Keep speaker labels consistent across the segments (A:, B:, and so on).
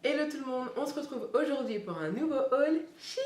A: Hello tout le monde, on se retrouve aujourd'hui pour un nouveau haul Shein.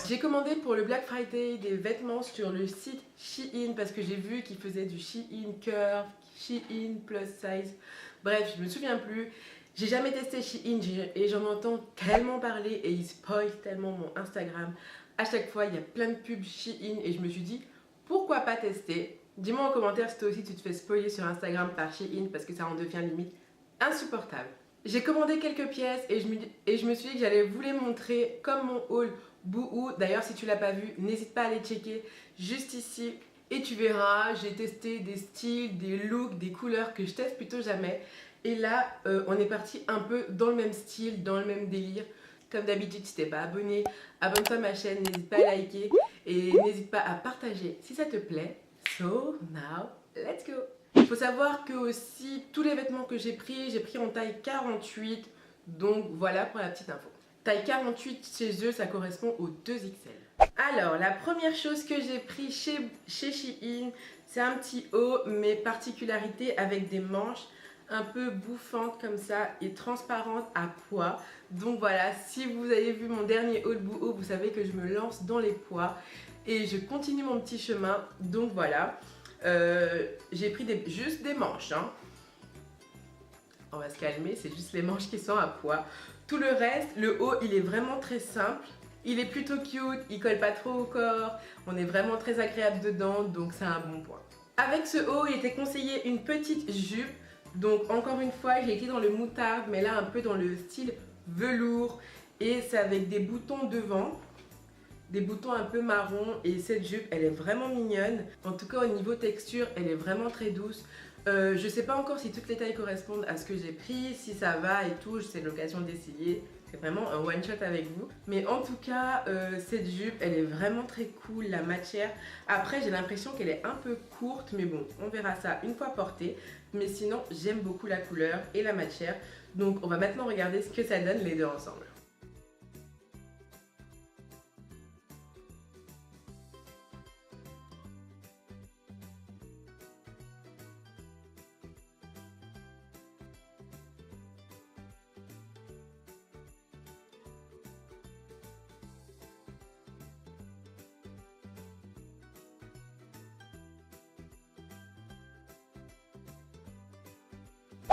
A: J'ai commandé pour le Black Friday des vêtements sur le site Shein parce que j'ai vu qu'ils faisaient du Shein Curve, Shein Plus Size. Bref, je me souviens plus. J'ai jamais testé Shein et j'en entends tellement parler et ils spoilent tellement mon Instagram. À chaque fois, il y a plein de pubs Shein et je me suis dit pourquoi pas tester. Dis-moi en commentaire si toi aussi tu te fais spoiler sur Instagram par Shein parce que ça en devient limite insupportable. J'ai commandé quelques pièces et je me suis dit que j'allais vous les montrer comme mon haul Boohoo. D'ailleurs, si tu l'as pas vu, n'hésite pas à aller checker juste ici. Et tu verras, j'ai testé des styles, des looks, des couleurs que je teste plutôt jamais. Et là, on est parti un peu dans le même style, dans le même délire. Comme d'habitude, si t'es pas abonné, abonne-toi à ma chaîne, n'hésite pas à liker et n'hésite pas à partager si ça te plaît. So, now, let's go! Il faut savoir que aussi, tous les vêtements que j'ai pris en taille 48. Donc voilà pour la petite info. Taille 48 chez eux, ça correspond au 2XL. Alors, la première chose que j'ai pris chez Shein, c'est un petit haut, mais particularité avec des manches un peu bouffantes comme ça et transparentes à pois. Donc voilà, si vous avez vu mon dernier haul Boohoo, vous savez que je me lance dans les pois et je continue mon petit chemin. Donc voilà, j'ai pris juste des manches. On va se calmer, c'est juste les manches qui sont à pois. Tout le reste, le haut, il est vraiment très simple. Il est plutôt cute, il colle pas trop au corps. On est vraiment très agréable dedans, donc c'est un bon point. Avec ce haut, il était conseillé une petite jupe. Donc encore une fois, j'ai été dans le moutarde, mais là un peu dans le style velours. Et c'est avec des boutons devant. Des boutons un peu marron. Et cette jupe, elle est vraiment mignonne. En tout cas, au niveau texture, elle est vraiment très douce. Je sais pas encore si toutes les tailles correspondent à ce que j'ai pris, si ça va et tout, c'est l'occasion d'essayer. C'est vraiment un one shot avec vous. Mais en tout cas, cette jupe, elle est vraiment très cool, la matière. Après, j'ai l'impression qu'elle est un peu courte, mais bon, on verra ça une fois portée. Mais sinon, j'aime beaucoup la couleur et la matière. Donc, on va maintenant regarder ce que ça donne les deux ensemble.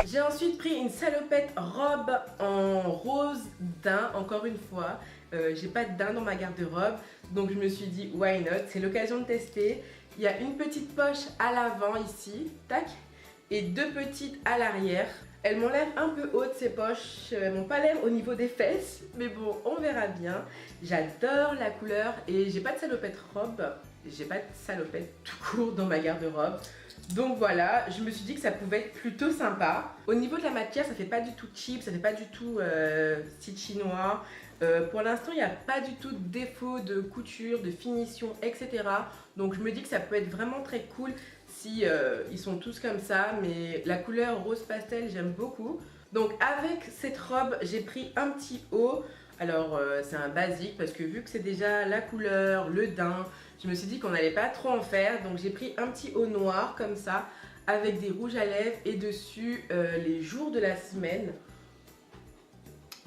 A: J'ai ensuite pris une salopette robe en rose daim, encore une fois. J'ai pas de daim dans ma garde-robe, donc je me suis dit why not, c'est l'occasion de tester. Il y a une petite poche à l'avant ici, tac, et deux petites à l'arrière. Elles m'ont l'air un peu hautes ces poches, elles m'ont pas l'air au niveau des fesses, mais bon, on verra bien. J'adore la couleur et j'ai pas de salopette robe, j'ai pas de salopette tout court dans ma garde-robe. Donc voilà, je me suis dit que ça pouvait être plutôt sympa. Au niveau de la matière, ça fait pas du tout cheap, ça fait pas du tout style chinois. Pour l'instant, il n'y a pas du tout de défaut de couture, de finition, etc. Donc je me dis que ça peut être vraiment très cool si ils sont tous comme ça. Mais la couleur rose pastel, j'aime beaucoup. Donc avec cette robe, j'ai pris un petit haut. Alors c'est un basique parce que vu que c'est déjà la couleur, le daim, je me suis dit qu'on n'allait pas trop en faire. Donc j'ai pris un petit haut noir comme ça avec des rouges à lèvres et dessus les jours de la semaine.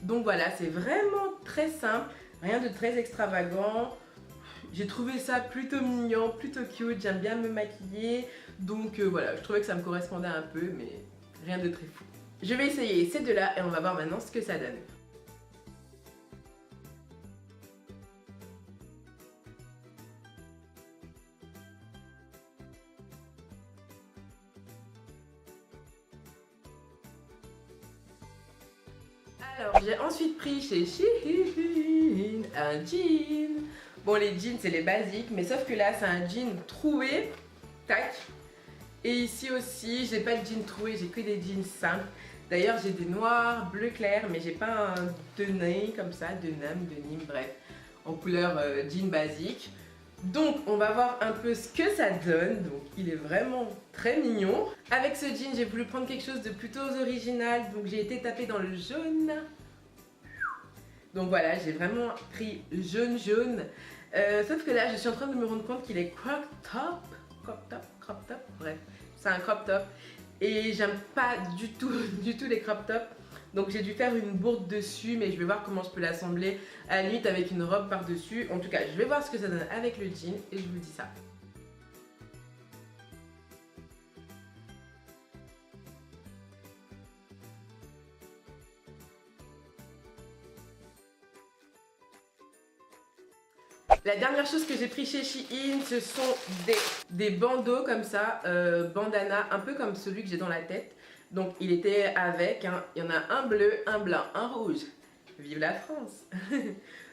A: Donc voilà, c'est vraiment très simple, rien de très extravagant. J'ai trouvé ça plutôt mignon, plutôt cute, j'aime bien me maquiller. Donc voilà, je trouvais que ça me correspondait un peu mais rien de très fou. Je vais essayer ces deux-là et on va voir maintenant ce que ça donne. Alors, j'ai ensuite pris chez Shein un jean. Bon, les jeans, c'est les basiques, mais sauf que là, c'est un jean troué. Tac. Et ici aussi, j'ai pas de jean troué, j'ai que des jeans simples. D'ailleurs, j'ai des noirs, bleu clair, mais j'ai pas un denim comme ça, denim, bref, en couleur jean basique. Donc on va voir un peu ce que ça donne. Donc il est vraiment très mignon. Avec ce jean, j'ai voulu prendre quelque chose de plutôt original. Donc j'ai été tapée dans le jaune. Donc voilà, j'ai vraiment pris jaune. Sauf que là, je suis en train de me rendre compte qu'il est crop top, bref, c'est un crop top. Et j'aime pas du tout, du tout les crop tops. Donc j'ai dû faire une bourde dessus, mais je vais voir comment je peux l'assembler à la limite avec une robe par-dessus. En tout cas, je vais voir ce que ça donne avec le jean et je vous dis ça. La dernière chose que j'ai pris chez Shein, ce sont des bandeaux comme ça, bandana, un peu comme celui que j'ai dans la tête. Donc il était avec, hein, il y en a un bleu, un blanc, un rouge. Vive la France.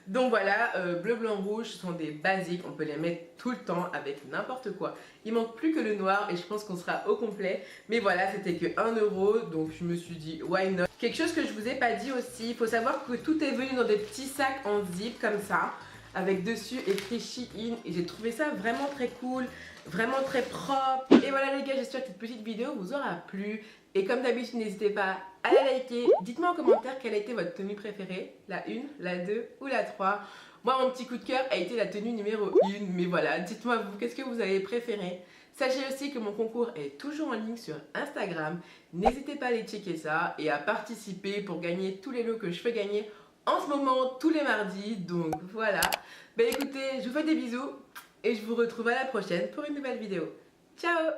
A: Donc voilà, bleu, blanc, rouge, ce sont des basiques, on peut les mettre tout le temps avec n'importe quoi. Il manque plus que le noir et je pense qu'on sera au complet. Mais voilà, c'était que 1 euro, donc je me suis dit why not. Quelque chose que je vous ai pas dit aussi, il faut savoir que tout est venu dans des petits sacs en zip comme ça, avec dessus écrit Shein, et j'ai trouvé ça vraiment très cool, vraiment très propre. Et voilà les gars, j'espère que cette petite vidéo vous aura plu. Et comme d'habitude, n'hésitez pas à la liker. Dites-moi en commentaire quelle a été votre tenue préférée, la 1, la 2 ou la 3. Moi, mon petit coup de cœur a été la tenue numéro 1, mais voilà, dites-moi vous, qu'est-ce que vous avez préféré. Sachez aussi que mon concours est toujours en ligne sur Instagram. N'hésitez pas à aller checker ça et à participer pour gagner tous les lots que je fais gagner en ce moment tous les mardis. Donc voilà. Ben écoutez, je vous fais des bisous et je vous retrouve à la prochaine pour une nouvelle vidéo. Ciao!